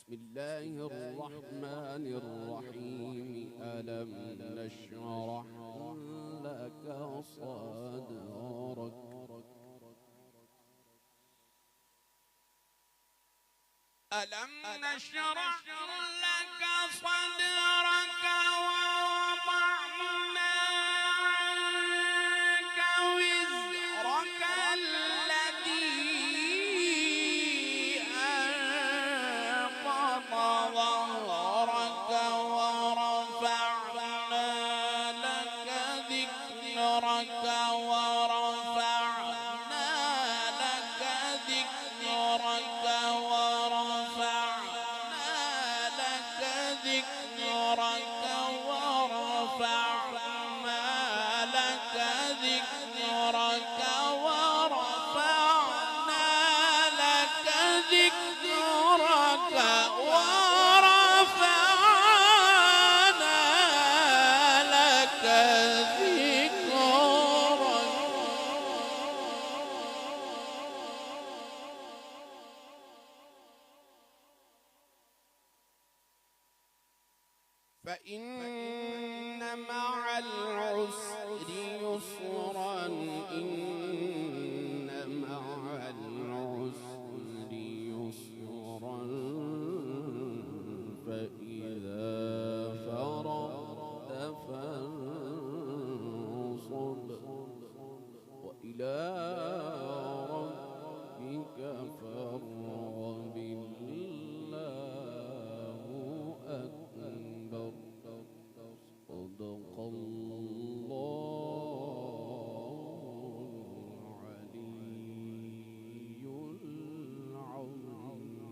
بسم الله الرحمن الرحيم. ألم نشرح لك صدرك ألم نشرح لك صدرك ووضعنا عنك وزرك الذي أنقض ظهرك ورفعنا لك ذكرك ورفعنا لك ذكرك ورفعنا لك ذكرك ورفعنا لك ذكرك ورفعنا لك ذكرك ورفعنا لك ذكرك. فإن